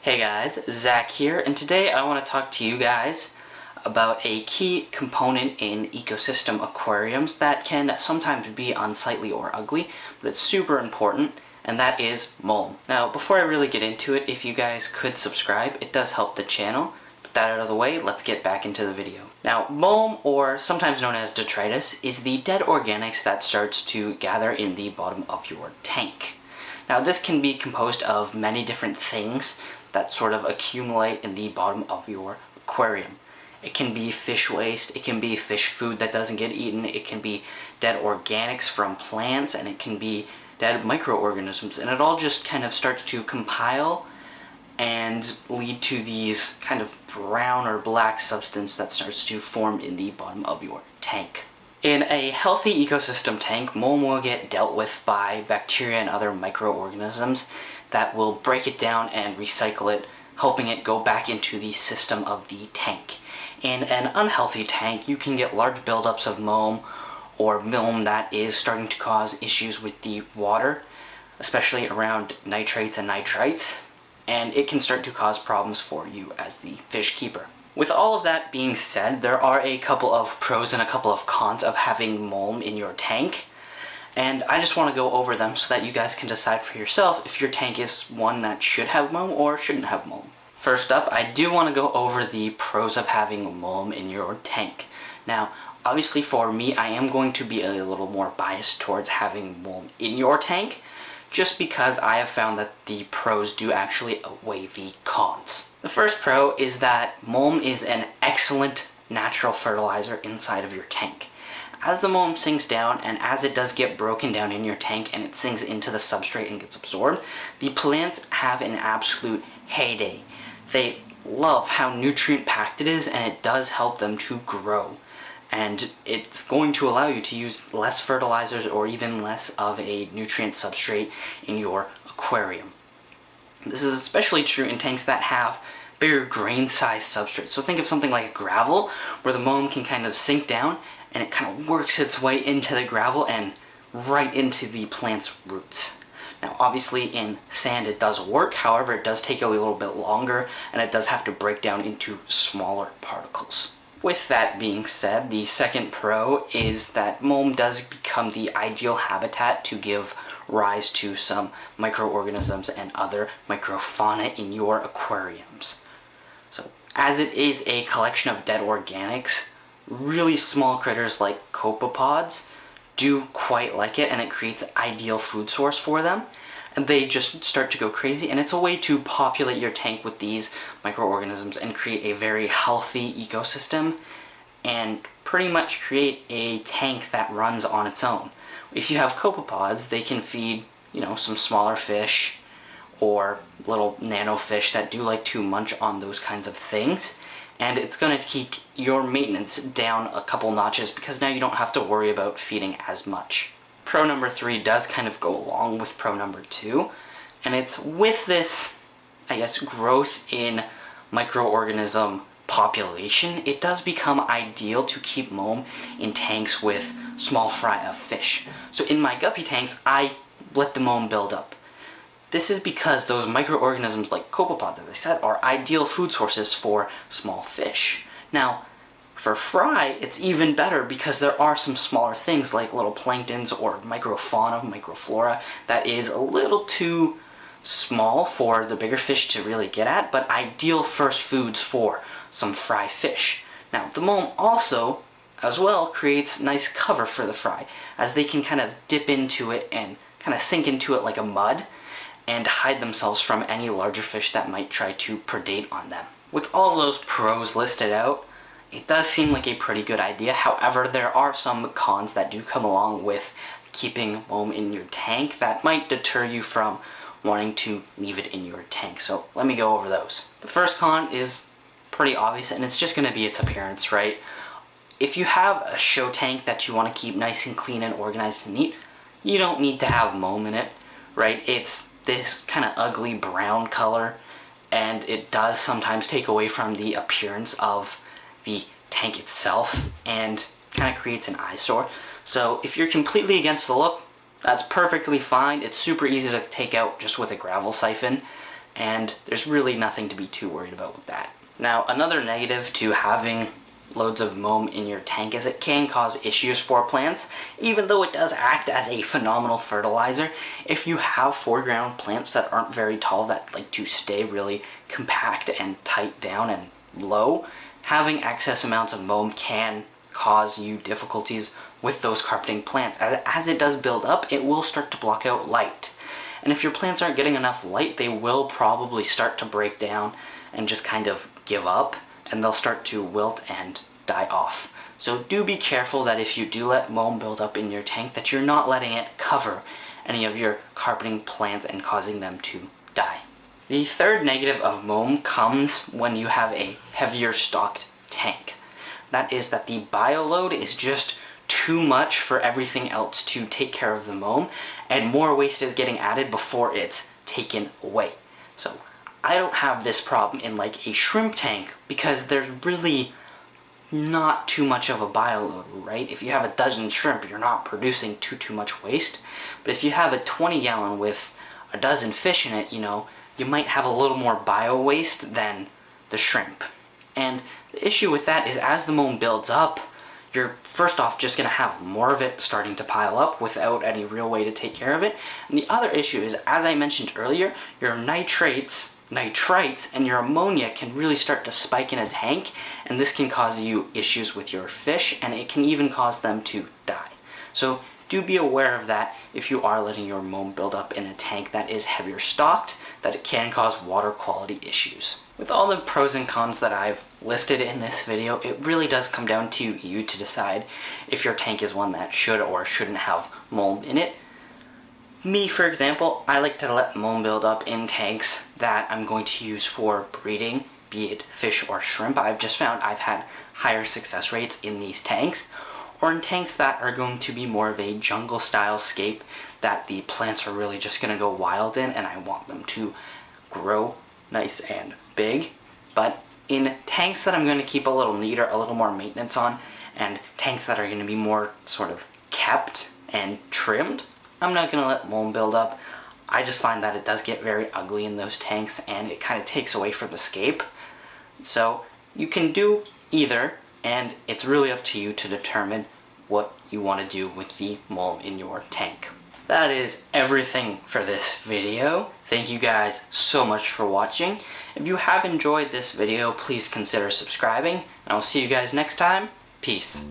Hey guys, Zach here, and today I want to talk to you guys about a key component in ecosystem aquariums that can sometimes be unsightly or ugly, but it's super important, and that is mulm. Now, before I really get into it, if you guys could subscribe, it does help the channel. Put that out of the way, let's get back into the video. Now, mulm, or sometimes known as detritus, is the dead organics that starts to gather in the bottom of your tank. Now, this can be composed of many different things that sort of accumulate in the bottom of your aquarium. It can be fish waste, it can be fish food that doesn't get eaten, it can be dead organics from plants, and it can be dead microorganisms, and it all just kind of starts to compile and lead to these kind of brown or black substance that starts to form in the bottom of your tank. In a healthy ecosystem tank, mulm will get dealt with by bacteria and other microorganisms that will break it down and recycle it, helping it go back into the system of the tank. In an unhealthy tank, you can get large buildups of mulm or milm that is starting to cause issues with the water, especially around nitrates and nitrites, and it can start to cause problems for you as the fish keeper. With all of that being said, there are a couple of pros and a couple of cons of having mulm in your tank, and I just want to go over them so that you guys can decide for yourself if your tank is one that should have mulm or shouldn't have mulm. First up, I do want to go over the pros of having mulm in your tank. Now, obviously for me, I am going to be a little more biased towards having mulm in your tank, just because I have found that the pros do actually outweigh the cons. The first pro is that mulm is an excellent natural fertilizer inside of your tank. As the mulm sinks down, and as it does get broken down in your tank and it sinks into the substrate and gets absorbed, the plants have an absolute heyday. They love how nutrient packed it is, and it does help them to grow. And it's going to allow you to use less fertilizers or even less of a nutrient substrate in your aquarium. This is especially true in tanks that have bigger grain size substrates. So think of something like gravel, where the mulm can kind of sink down and it kind of works its way into the gravel and right into the plant's roots. Now obviously in sand it does work, however it does take a little bit longer and it does have to break down into smaller particles. With that being said, the second pro is that mulm does become the ideal habitat to give rise to some microorganisms and other microfauna in your aquariums. So as it is a collection of dead organics, really small critters like copepods do quite like it, and it creates an ideal food source for them, and they just start to go crazy, and it's a way to populate your tank with these microorganisms and create a very healthy ecosystem and pretty much create a tank that runs on its own. If you have copepods, they can feed, some smaller fish or little nano fish that do like to munch on those kinds of things, and it's going to keep your maintenance down a couple notches because now you don't have to worry about feeding as much. Pro number 3 does kind of go along with pro number 2, and it's with this, growth in microorganism population, it does become ideal to keep mulm in tanks with small fry of fish. So in my guppy tanks, I let the mulm build up. This is because those microorganisms like copepods, as I said, are ideal food sources for small fish. Now, for fry, it's even better because there are some smaller things like little planktons or microfauna, microflora that is a little too small for the bigger fish to really get at, but ideal first foods for some fry fish. Now, the mulm also, as well, creates nice cover for the fry, as they can kind of dip into it and kind of sink into it like a mud and hide themselves from any larger fish that might try to predate on them. With all of those pros listed out, it does seem like a pretty good idea. However, there are some cons that do come along with keeping mulm in your tank that might deter you from wanting to leave it in your tank. So let me go over those. The first con is pretty obvious, and it's just going to be its appearance, right? If you have a show tank that you want to keep nice and clean and organized and neat, you don't need to have mulm in it, right? It's this kind of ugly brown color, and it does sometimes take away from the appearance of the tank itself and kind of creates an eyesore. So if you're completely against the look, that's perfectly fine. It's super easy to take out just with a gravel siphon, and there's really nothing to be too worried about with that. Now, another negative to having loads of Moam in your tank is it can cause issues for plants, even though it does act as a phenomenal fertilizer. If you have foreground plants that aren't very tall, that like to stay really compact and tight down and low, having excess amounts of Moam can cause you difficulties with those carpeting plants. As it does build up, it will start to block out light. And if your plants aren't getting enough light, they will probably start to break down and just kind of give up, and they'll start to wilt and die off. So do be careful that if you do let Moam build up in your tank, that you're not letting it cover any of your carpeting plants and causing them to die. The third negative of Moam comes when you have a heavier stocked tank. That is that the bioload is just too much for everything else to take care of the Moam, and more waste is getting added before it's taken away. So I don't have this problem in like a shrimp tank because there's really not too much of a bioload, right? If you have a dozen shrimp, you're not producing too much waste. But if you have a 20 gallon with a dozen fish in it, you might have a little more bio waste than the shrimp. And the issue with that is as the Moam builds up, you're first off just going to have more of it starting to pile up without any real way to take care of it. And the other issue is, as I mentioned earlier, your nitrites, and your ammonia can really start to spike in a tank, and this can cause you issues with your fish, and it can even cause them to die. So do be aware of that if you are letting your Moam build up in a tank that is heavier stocked, that it can cause water quality issues. With all the pros and cons that I've listed in this video, it really does come down to you to decide if your tank is one that should or shouldn't have Moam in it. Me, for example, I like to let Moam build up in tanks that I'm going to use for breeding, be it fish or shrimp. I've just found I've had higher success rates in these tanks, or in tanks that are going to be more of a jungle style scape that the plants are really just going to go wild in, and I want them to grow nice and big. But in tanks that I'm going to keep a little neater, a little more maintenance on, and tanks that are going to be more sort of kept and trimmed, I'm not going to let Moam build up. I just find that it does get very ugly in those tanks, and it kind of takes away from the scape. So you can do either, and it's really up to you to determine what you want to do with the Moam in your tank. That is everything for this video. Thank you guys so much for watching. If you have enjoyed this video, please consider subscribing, and I'll see you guys next time. Peace.